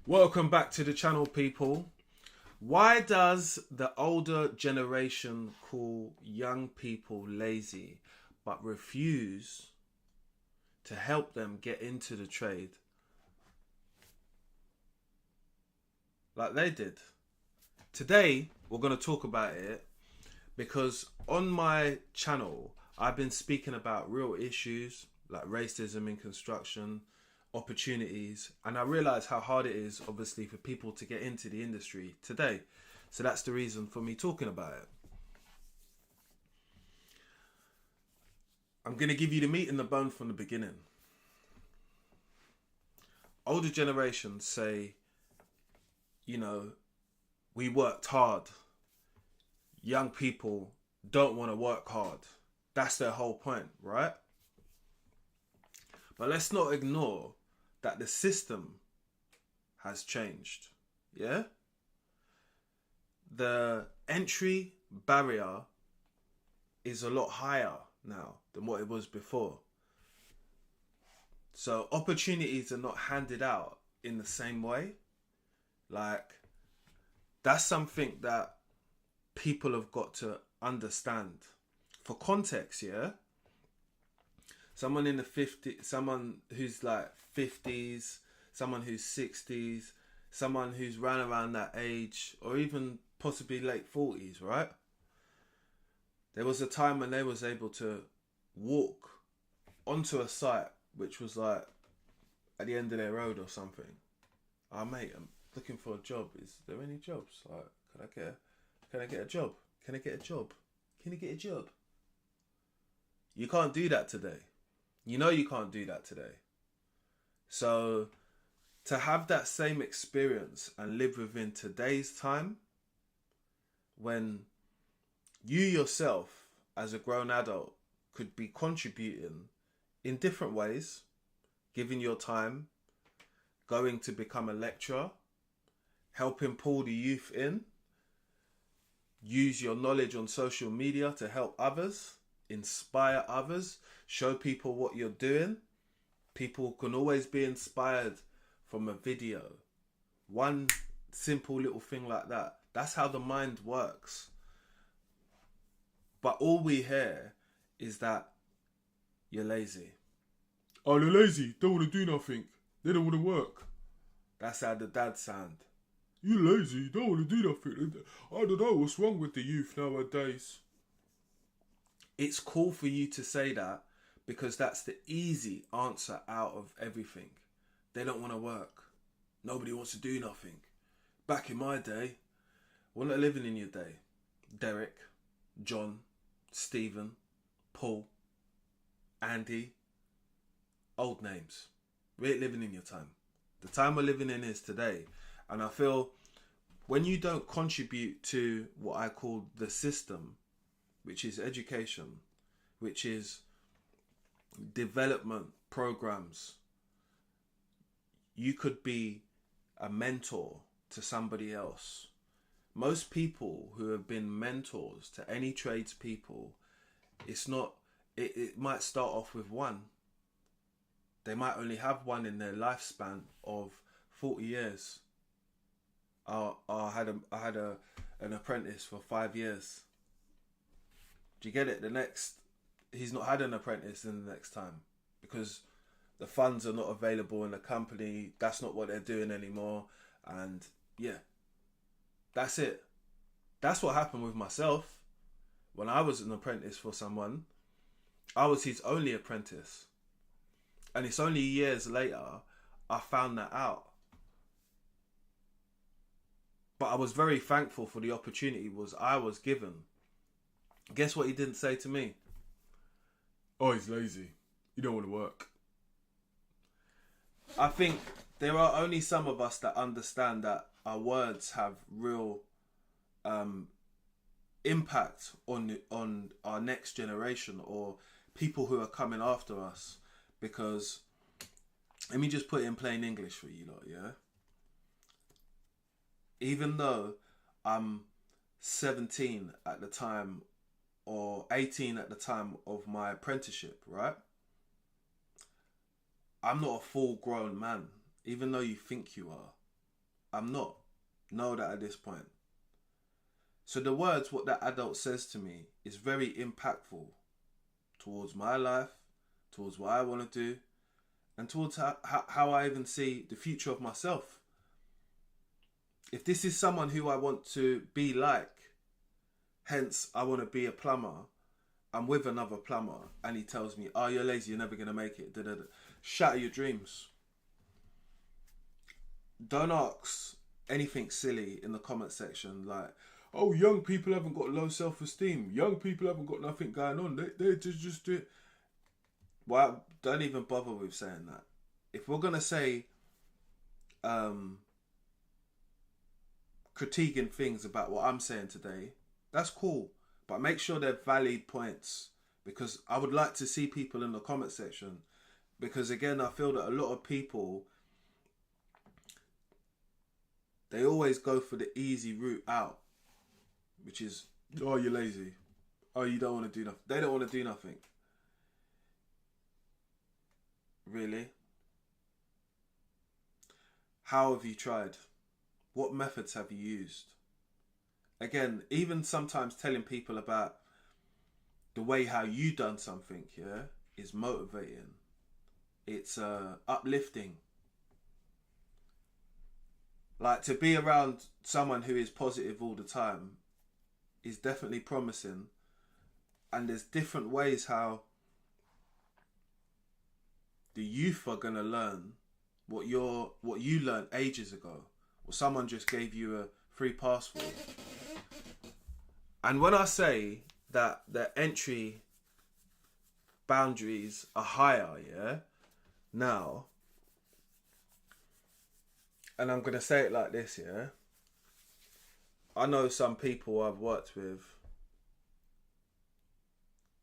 Welcome back to the channel, people. Why does the older generation call young people lazy but refuse to help them get into the trade like they did? Today, we're going to talk about it because on my channel, I've been speaking about real issues like racism in construction, opportunities, and I realize how hard it is, obviously, for people to get into the industry today. So that's the reason for me talking about it. I'm going to give you the meat and the bone from the beginning. Older generations say, we worked hard. Young people don't want to work hard. That's their whole point, right? But let's not ignore that the system has changed. Yeah? The entry barrier is a lot higher now than what it was before. So opportunities are not handed out in the same way. Like, that's something that people have got to understand. For context, yeah? Someone in the 50s, someone who's like 50s, someone who's 60s, someone who's around that age, or even possibly late 40s, right? There was a time when they was able to walk onto a site which was like at the end of their road or something. Oh mate, I'm looking for a job. Is there any jobs? Like, can I get a job? Can I get a job? Can I get a job? You can't do that today. You know you can't do that today. So to have that same experience and live within today's time, when you yourself as a grown adult could be contributing in different ways, giving your time, going to become a lecturer, helping pull the youth in, use your knowledge on social media to help others, inspire others, show people what you're doing. People can always be inspired from a video. One simple little thing like that. That's how the mind works. But all we hear is that you're lazy. Oh, they're lazy. Don't want to do nothing. They don't want to work. That's how the dads sound. You lazy. Don't want to do nothing. I don't know what's wrong with the youth nowadays. It's cool for you to say that because that's the easy answer out of everything. They don't want to work. Nobody wants to do nothing. Back in my day, we're not living in your day. Derek, John, Stephen, Paul, Andy, old names. We ain't living in your time. The time we're living in is today. And I feel when you don't contribute to what I call the system, which is education, which is development programs, you could be a mentor to somebody else. Most people who have been mentors to any tradespeople, it might start off with one. They might only have one in their lifespan of 40 years. I had an apprentice for 5 years. Do you get it? He's not had an apprentice in the next time because the funds are not available in the company. That's not what they're doing anymore. And yeah, that's it. That's what happened with myself. When I was an apprentice for someone, I was his only apprentice. And it's only years later I found that out. But I was very thankful for the opportunity I was given. Guess what he didn't say to me? Oh, he's lazy. You don't want to work. I think there are only some of us that understand that our words have real impact on our next generation or people who are coming after us. Because, let me just put it in plain English for you lot, yeah? Even though I'm 17 at the time or 18 at the time of my apprenticeship, right? I'm not a full grown man, even though you think you are. I'm not. Know that at this point. So the words, what that adult says to me, is very impactful towards my life, towards what I want to do, and towards how I even see the future of myself. If this is someone who I want to be like, hence I want to be a plumber, I'm with another plumber and he tells me, oh, you're lazy, you're never going to make it. Da, da, da. Shatter your dreams. Don't ask anything silly in the comment section like, oh, young people haven't got low self-esteem. Young people haven't got nothing going on. They just do it. Well, don't even bother with saying that. If we're going to say critiquing things about what I'm saying today, that's cool. But make sure they're valid points. Because I would like to see people in the comment section. Because again, I feel that a lot of people, they always go for the easy route out. Which is, oh, you're lazy. Oh, you don't want to do nothing. They don't want to do nothing. Really? How have you tried? What methods have you used? Again, even sometimes telling people about the way how you done something, yeah, is motivating. It's uplifting. Like, to be around someone who is positive all the time is definitely promising. And there's different ways how the youth are going to learn what you learned ages ago, or someone just gave you a free password. And when I say that the entry boundaries are higher, yeah, now, and I'm going to say it like this, yeah, I know some people I've worked with,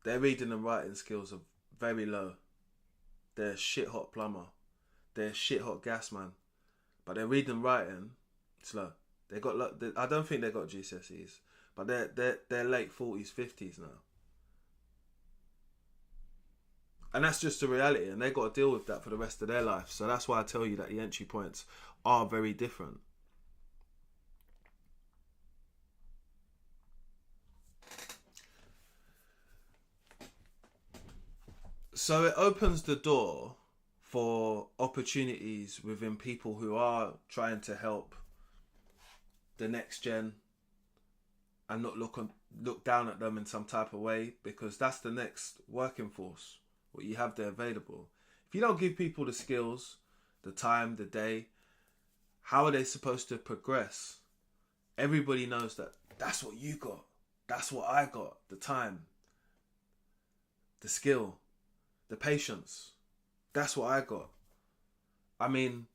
their reading and writing skills are very low. They're a shit hot plumber. They're a shit hot gas man. But their reading and writing, slow. They got, I don't think they got GCSEs, but they're late 40s, 50s now. And that's just the reality, and they got to deal with that for the rest of their life. So that's why I tell you that the entry points are very different. So it opens the door for opportunities within people who are trying to help the next gen and not look down at them in some type of way, because that's the next working force, what you have there available. If you don't give people the skills, the time, the day, how are they supposed to progress? Everybody knows that that's what you got. That's what I got. The time, the skill, the patience. That's what I got. I mean,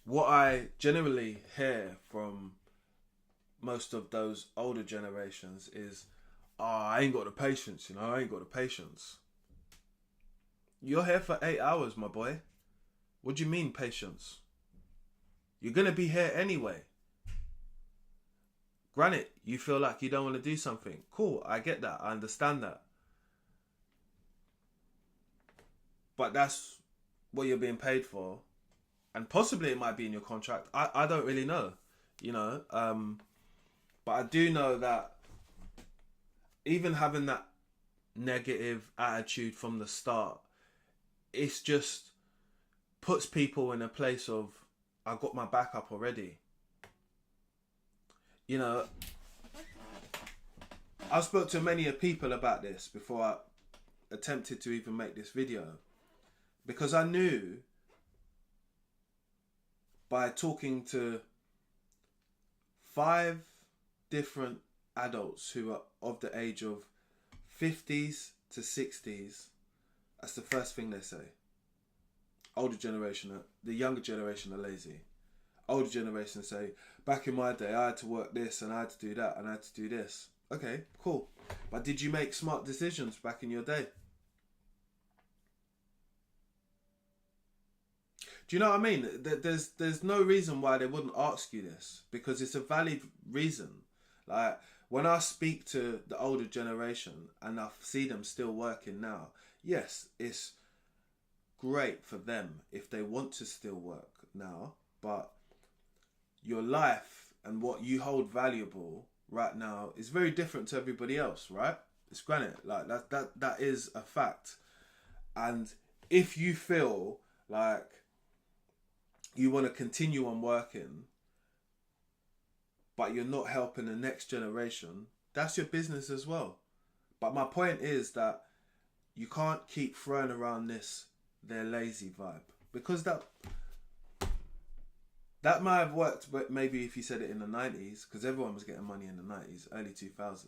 what I generally hear from most of those older generations is, oh, I ain't got the patience, I ain't got the patience. You're here for 8 hours, my boy. What do you mean patience? You're going to be here anyway. Granted, you feel like you don't want to do something. Cool, I get that. I understand that. But that's what you're being paid for. And possibly it might be in your contract. I don't really know, but I do know that even having that negative attitude from the start, it's just puts people in a place of, I got my back up already. I spoke to many people about this before I attempted to even make this video, because I knew by talking to 5 different adults who are of the age of 50s to 60s, that's the first thing they say. Older generation, the younger generation are lazy. Older generation say, back in my day, I had to work this and I had to do that and I had to do this. Okay, cool. But did you make smart decisions back in your day? Do you know what I mean? There's no reason why they wouldn't ask you this, because it's a valid reason. Like, when I speak to the older generation and I see them still working now, yes, it's great for them if they want to still work now. but your life and what you hold valuable right now is very different to everybody else, right? It's granted, like that is a fact. And if you feel like you want to continue on working, but you're not helping the next generation, that's your business as well. But my point is that you can't keep throwing around this they're lazy vibe, because that might have worked, but maybe if you said it in the 90s, because everyone was getting money in the 90s, early 2000s.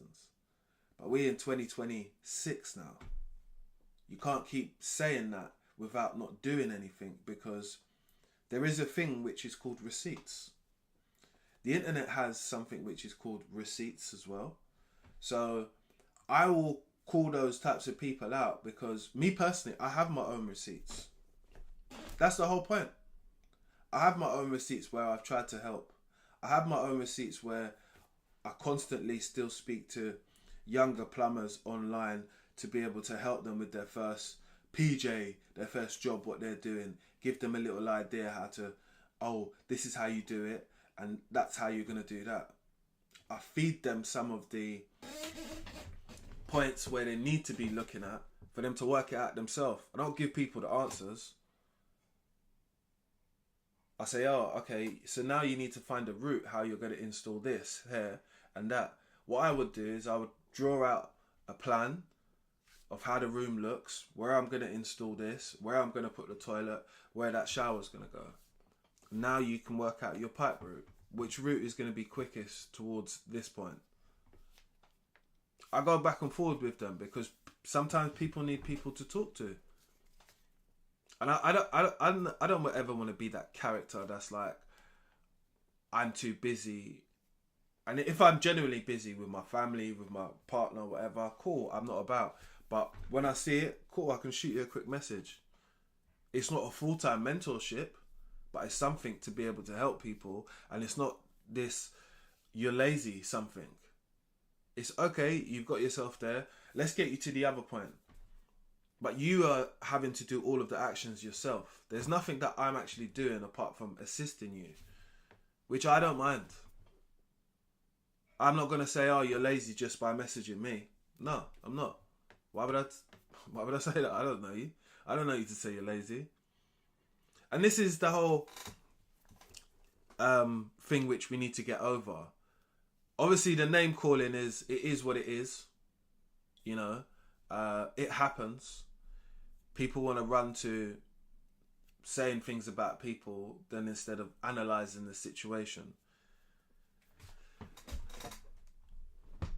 But we're in 2026 now. You can't keep saying that without not doing anything, because there is a thing which is called receipts. The internet has something which is called receipts as well. So I will call those types of people out, because me personally, I have my own receipts. That's the whole point. I have my own receipts where I've tried to help. I have my own receipts where I constantly still speak to younger plumbers online to be able to help them with their first PJ, their first job, what they're doing. Give them a little idea how to, oh, this is how you do it, and that's how you're going to do that. I feed them some of the points where they need to be looking at for them to work it out themselves. I don't give people the answers. I say, oh, okay, so now you need to find a route how you're going to install this, here, and that. What I would do is I would draw out a plan of how the room looks, where I'm going to install this, where I'm going to put the toilet, where that shower's going to go. Now you can work out your pipe route. Which route is going to be quickest towards this point? I go back and forward with them, because sometimes people need people to talk to. And I don't ever want to be that character that's like, I'm too busy. And if I'm genuinely busy with my family, with my partner, whatever, cool, I'm not about. But when I see it, cool, I can shoot you a quick message. It's not a full-time mentorship, but it's something to be able to help people. And it's not this, you're lazy something. It's okay, you've got yourself there. Let's get you to the other point. But you are having to do all of the actions yourself. There's nothing that I'm actually doing apart from assisting you, which I don't mind. I'm not going to say, oh, you're lazy just by messaging me. No, I'm not. Why would I say that? I don't know you. I don't know you to say you're lazy. And this is the whole thing which we need to get over. Obviously, the name calling is what it is. You know, it happens. People want to run to saying things about people then instead of analysing the situation.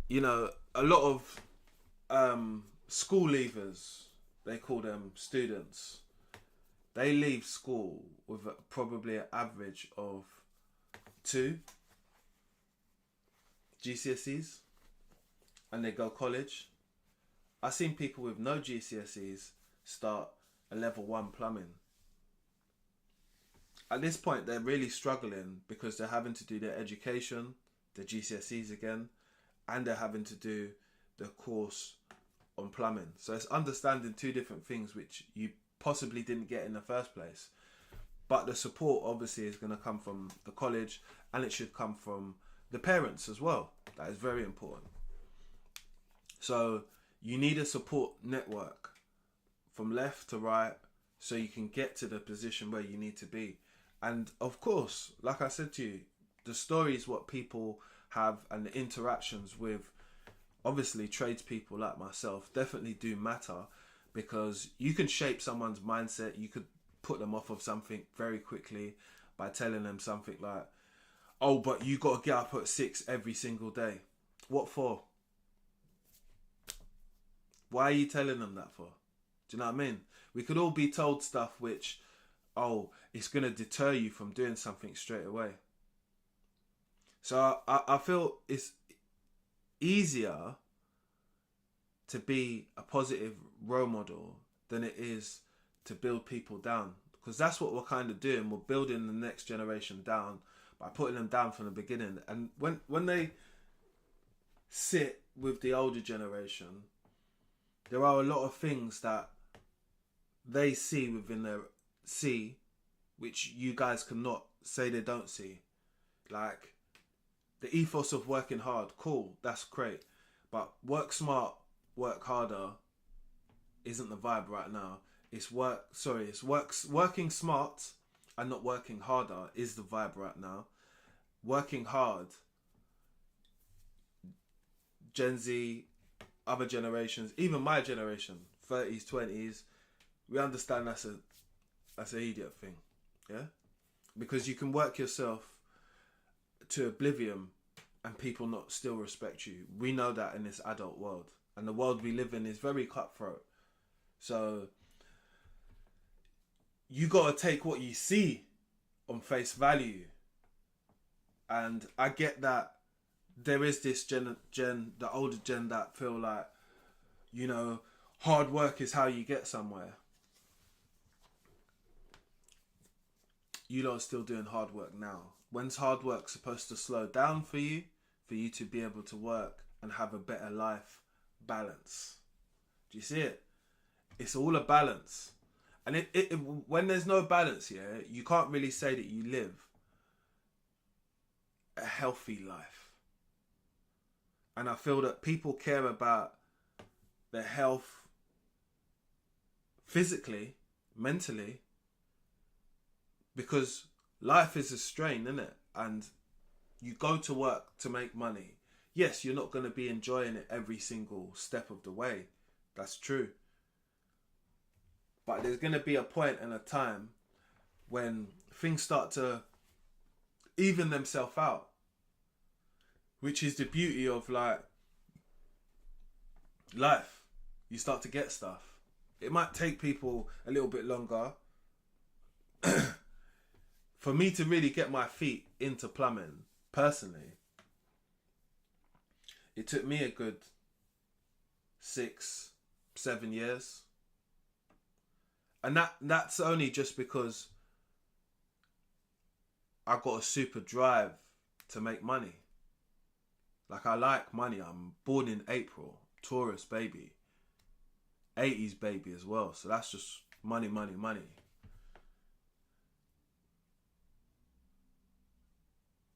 You know, a lot of school leavers, they call them students, they leave school with probably an average of 2 GCSEs, and they go college. I've seen people with no GCSEs start a level 1 plumbing. At this point, they're really struggling because they're having to do their education, their GCSEs again, and they're having to do the course on plumbing. So it's understanding 2 different things which you possibly didn't get in the first place. But the support obviously is going to come from the college, and it should come from the parents as well. That is very important. So you need a support network from left to right so you can get to the position where you need to be. And of course, like I said to you, the stories what people have and the interactions with obviously tradespeople like myself definitely do matter, because you can shape someone's mindset. You could put them off of something very quickly by telling them something like, oh, but you got to get up at 6 every single day. What for? Why are you telling them that for? Do you know what I mean? We could all be told stuff which, oh, it's going to deter you from doing something straight away. So I feel it's easier to be a positive role model than it is to build people down. Because that's what we're kind of doing. We're building the next generation down by putting them down from the beginning. And when they sit with the older generation, there are a lot of things that they see within their which you guys cannot say they don't see. Like, the ethos of working hard, cool, that's great. But work smart, work harder isn't the vibe right now. Working smart and not working harder is the vibe right now. Working hard, Gen Z, other generations, even my generation, 30s, 20s, we understand that's an idiot thing. Yeah? Because you can work yourself to oblivion and people not still respect you. We know that in this adult world. And the world we live in is very cutthroat. So you got to take what you see on face value. And I get that there is this the older gen that feel like, you know, hard work is how you get somewhere. You lot are still doing hard work now. When's hard work supposed to slow down for you to be able to work and have a better life balance? Do you see it? It's all a balance. And when there's no balance, yeah, you can't really say that you live a healthy life. And I feel that people care about their health physically, mentally, because life is a strain, isn't it? And you go to work to make money. Yes, you're not going to be enjoying it every single step of the way. That's true. But there's going to be a point and a time when things start to even themselves out. Which is the beauty of like life. You start to get stuff. It might take people a little bit longer. For me to really get my feet into plumbing, personally, it took me a good 6-7 years. And that's only just because I got a super drive to make money. Like, I like money. I'm born in April. Taurus baby. 80s baby as well. So that's just money, money, money.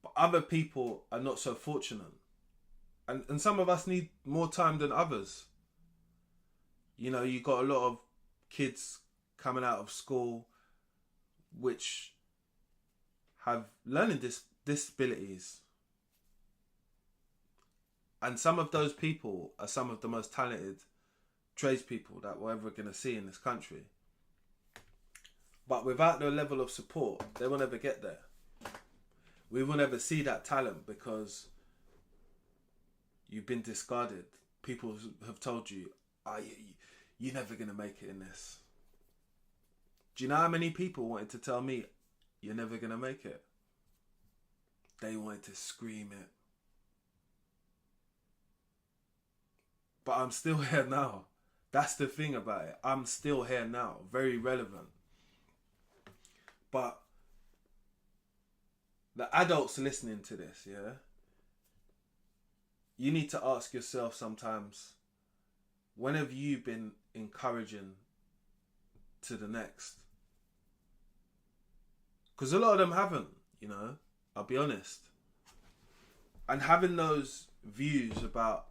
But other people are not so fortunate. And some of us need more time than others. You know, you got a lot of kids coming out of school which have learning disabilities. And some of those people are some of the most talented tradespeople that we're ever going to see in this country. But without the level of support, they will never get there. We will never see that talent because you've been discarded. People have told you, you're never going to make it in this. Do you know how many people wanted to tell me, you're never going to make it? They wanted to scream it. But I'm still here now. That's the thing about it. I'm still here now. Very relevant. But the adults listening to this, yeah? You need to ask yourself sometimes, when have you been encouraging to the next? Because a lot of them haven't, you know? I'll be honest. And having those views about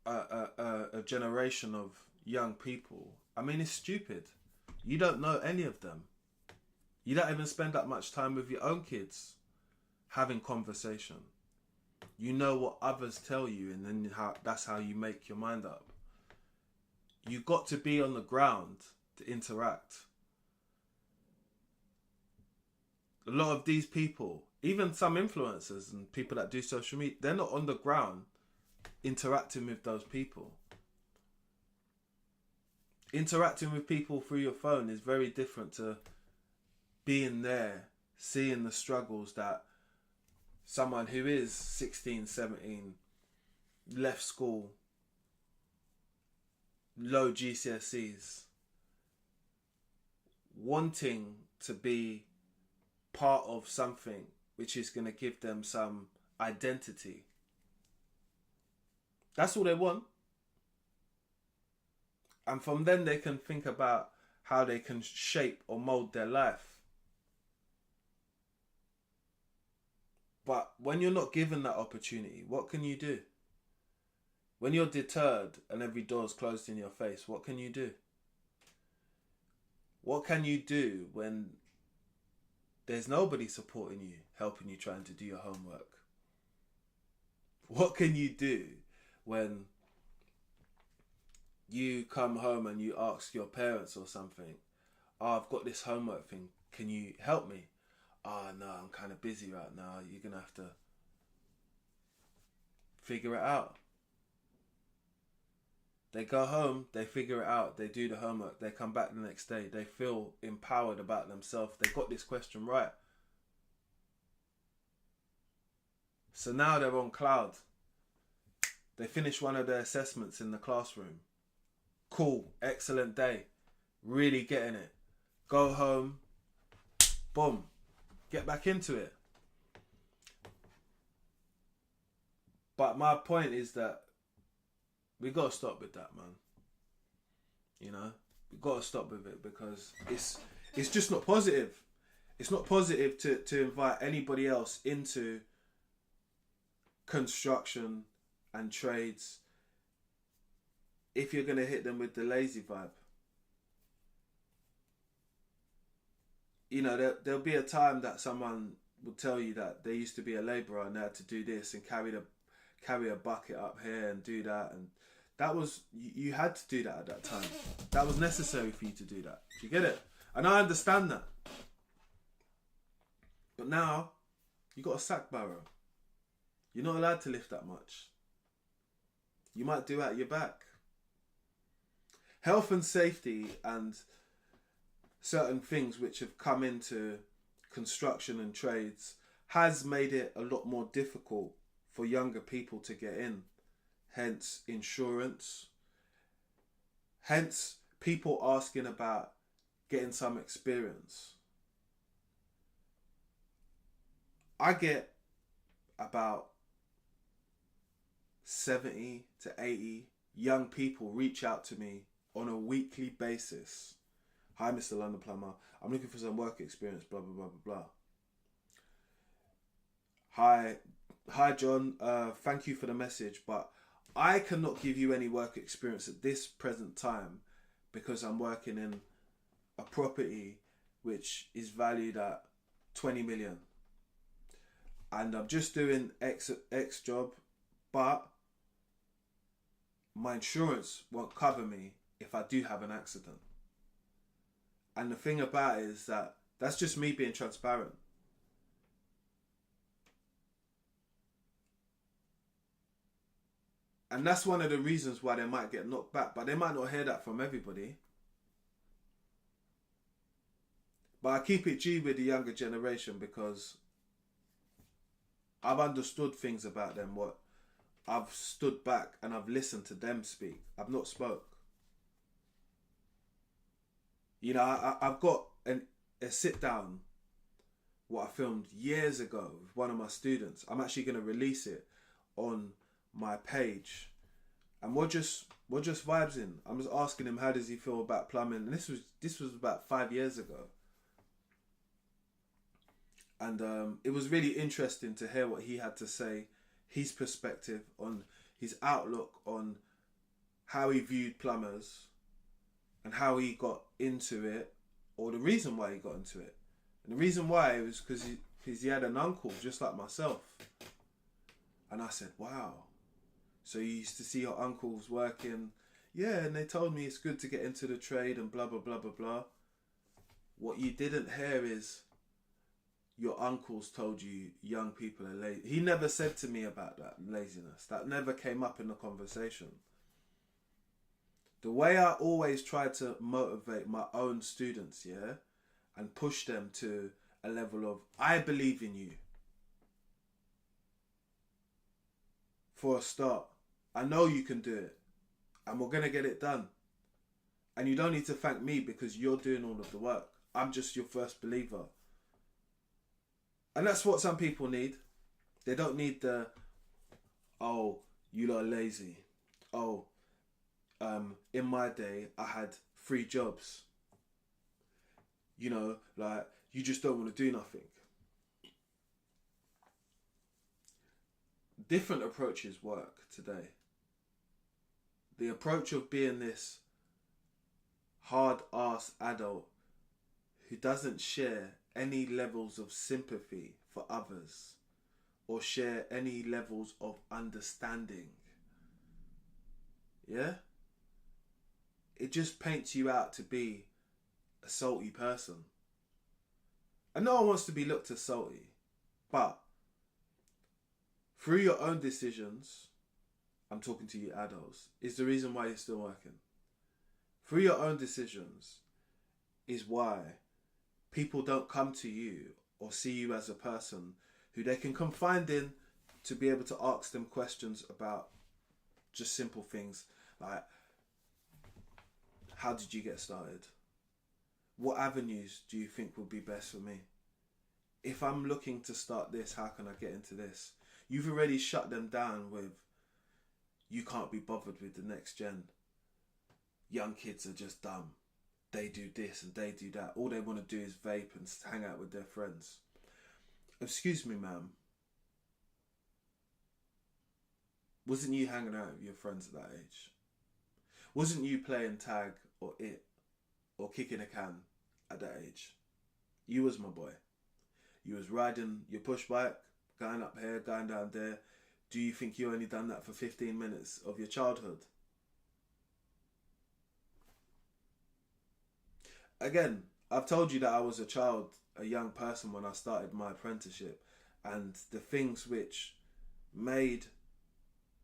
a generation of young people, I mean, it's stupid. You don't know any of them. You don't even spend that much time with your own kids having conversation. You know what others tell you, and then that's how you make your mind up. You got to be on the ground to interact. A lot of these people, even some influencers and people that do social media, they're not on the ground interacting with those people. Interacting with people through your phone is very different to being there, seeing the struggles that someone who is 16, 17, left school, low GCSEs, wanting to be part of something which is going to give them some identity. That's all they want. And from then they can think about how they can shape or mold their life But when you're not given that opportunity, what can you do? When you're deterred and every door's closed in your face, what can you do? What can you do when there's nobody supporting you, helping you, trying to do your homework? What can you do when you come home and you ask your parents or something, oh, I've got this homework thing, can you help me? Oh, no, I'm kind of busy right now. You're going to have to figure it out. They go home, they figure it out, they do the homework, they come back the next day, they feel empowered about themselves, they got this question right. So now they're on cloud. They finish one of their assessments in the classroom. Cool, excellent day, really getting it. Go home, boom, get back into it. But my point is that we got to stop with that, man. You know, we got to stop with it because it's just not positive. It's not positive to invite anybody else into construction and trades if you're going to hit them with the lazy vibe. You know, there'll be a time that someone will tell you that they used to be a labourer and they had to do this and carry a bucket up here and do that, and that was, you had to do that at that time. That was necessary for you to do that. Do you get it? And I understand that. But now, you got a sack barrow. You're not allowed to lift that much. You might do out your back. Health and safety and certain things which have come into construction and trades has made it a lot more difficult for younger people to get in. Hence insurance. Hence people asking about getting some experience. I get about 70 to 80 young people reach out to me on a weekly basis. Hi, Mr. London Plumber. I'm looking for some work experience, blah, blah, blah, blah, blah. Hi, John. Thank you for the message, but I cannot give you any work experience at this present time because I'm working in a property which is valued at 20 million. And I'm just doing X job, but my insurance won't cover me if I do have an accident. And the thing about it is that that's just me being transparent. And that's one of the reasons why they might get knocked back, but they might not hear that from everybody. But I keep it G with the younger generation because I've understood things about them, what I've stood back and I've listened to them speak. I've not spoke. You know, I've got a sit down, what I filmed years ago with one of my students. I'm actually going to release it on my page, and we're just vibes-ing. I'm just asking him how does he feel about plumbing, and this was about 5 years ago, and it was really interesting to hear what he had to say, his perspective on his outlook on how he viewed plumbers and how he got into it, or the reason why he got into it. And the reason why was because he had an uncle just like myself. And I said, wow. So you used to see your uncles working. Yeah, and they told me it's good to get into the trade and blah, blah, blah, blah, blah. What you didn't hear is your uncles told you young people are lazy. He never said to me about that laziness. That never came up in the conversation. The way I always try to motivate my own students, yeah, and push them to a level of, I believe in you. For a start, I know you can do it, and we're going to get it done. And you don't need to thank me because you're doing all of the work. I'm just your first believer. And that's what some people need. They don't need the, oh, you lot are lazy. Oh, in my day, I had 3 jobs. You know, like, you just don't want to do nothing. different approaches work today. The approach of being this hard ass adult who doesn't share any levels of sympathy for others or share any levels of understanding. Yeah? It just paints you out to be a salty person. And no one wants to be looked as salty, but through your own decisions, I'm talking to you adults, is the reason why you're still working. Through your own decisions is why people don't come to you or see you as a person who they can confide in to be able to ask them questions about just simple things like, how did you get started? What avenues do you think would be best for me? If I'm looking to start this, how can I get into this? You've already shut them down with, you can't be bothered with the next gen. Young kids are just dumb. They do this and they do that. All they want to do is vape and hang out with their friends. Excuse me, ma'am. Wasn't you hanging out with your friends at that age? Wasn't you playing tag or it or kicking a can at that age? You was my boy. You was riding your push bike, going up here, going down there. Do you think you only done that for 15 minutes of your childhood? Again, I've told you that I was a young person when I started my apprenticeship, and the things which made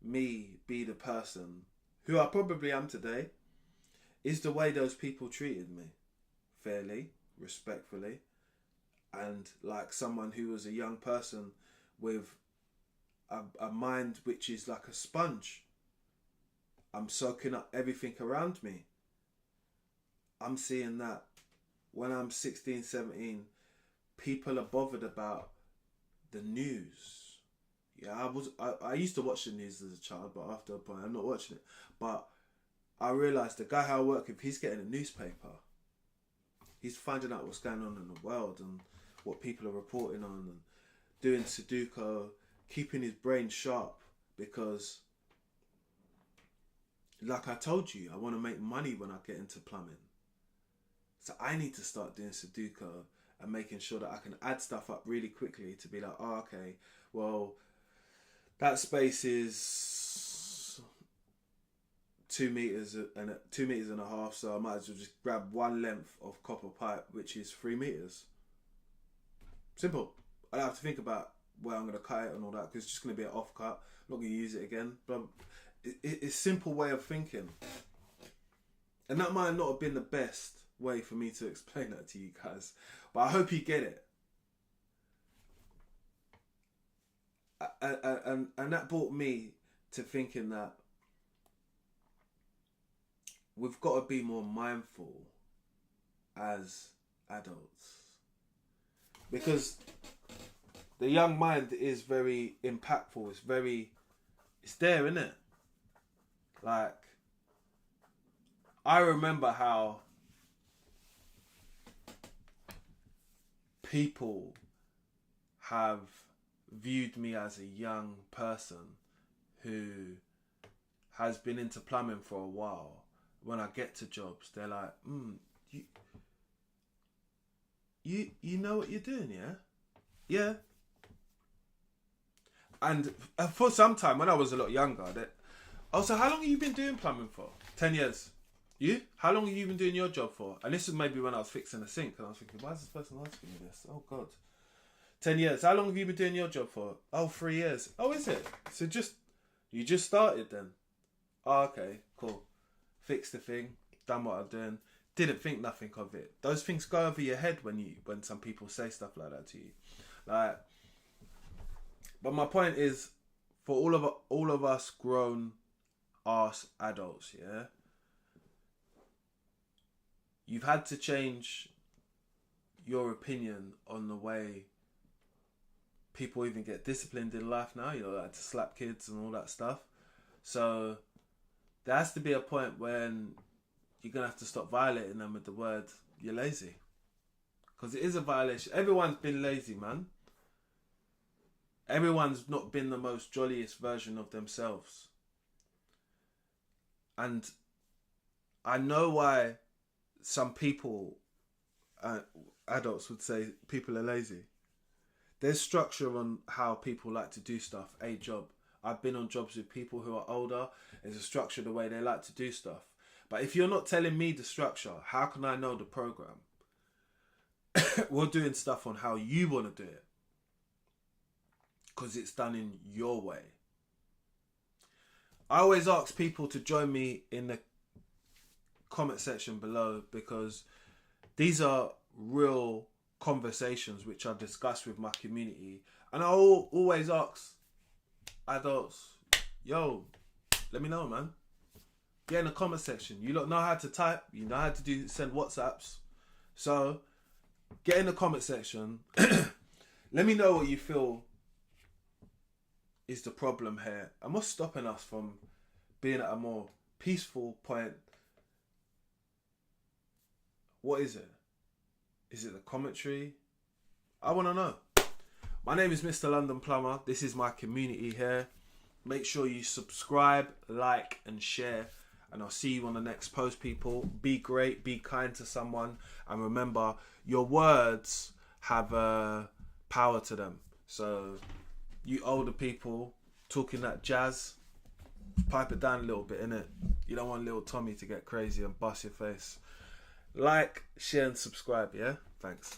me be the person who I probably am today is the way those people treated me. Fairly, respectfully, and like someone who was a young person with a mind which is like a sponge. I'm soaking up everything around me. I'm seeing that when I'm 16, 17, people are bothered about the news. Yeah, I used to watch the news as a child, but after a point I'm not watching it. But I realised the guy who I work with, he's getting a newspaper. He's finding out what's going on in the world and what people are reporting on and doing Sudoku, keeping his brain sharp, because like I told you, I want to make money when I get into plumbing. So I need to start doing Sudoku and making sure that I can add stuff up really quickly to be like, oh, okay, well, that space is 2 meters and 2.5 meters, so I might as well just grab one length of copper pipe, which is 3 meters. Simple. I don't have to think about where I'm going to cut it and all that, because it's just going to be an off cut. I'm not going to use it again. But it's a simple way of thinking. And that might not have been the best way for me to explain that to you guys, but I hope you get it. And that brought me to thinking that we've got to be more mindful as adults, because the young mind is very impactful. It's there, isn't it? Like, I remember how people have viewed me as a young person who has been into plumbing for a while. When I get to jobs, they're like, you know what you're doing, yeah? Yeah. And for some time, when I was a lot younger, so how long have you been doing plumbing for? 10 years. You? How long have you been doing your job for? And this is maybe when I was fixing a sink, and I was thinking, why is this person asking me this? Oh, God. 10 years. How long have you been doing your job for? Oh, 3 years. Oh, is it? So you just started then? Oh, okay, cool. Fixed the thing, done what I'm doing. Didn't think nothing of it. Those things go over your head when some people say stuff like that to you. Like, but my point is, for all of us grown ass adults, yeah, you've had to change your opinion on the way people even get disciplined in life now, like to slap kids and all that stuff. So there has to be a point when you're going to have to stop violating them with the word, you're lazy. Because it is a violation. Everyone's been lazy, man. Everyone's not been the most jolliest version of themselves. And I know why some people, adults would say people are lazy. There's structure on how people like to do stuff. A job. I've been on jobs with people who are older. There's a structure the way they like to do stuff. But if you're not telling me the structure, how can I know the program? We're doing stuff on how you want to do it. Because it's done in your way. I always ask people to join me in the comment section below, because these are real conversations which I discuss with my community. And I always ask adults, yo, let me know, man. Get in the comment section. You don't know how to type. You know how to send WhatsApps. So get in the comment section. Let me know what you feel is the problem here, and what's stopping us from being at a more peaceful point. What is it? Is it the commentary? I want to know. My name is Mr. London Plumber. This is my community here. Make sure you subscribe, like, and share. And I'll see you on the next post, people. Be great, be kind to someone. And remember, your words have power to them. So, you older people talking that jazz, pipe it down a little bit, innit? You don't want little Tommy to get crazy and bust your face. Like, share, and subscribe, yeah? Thanks.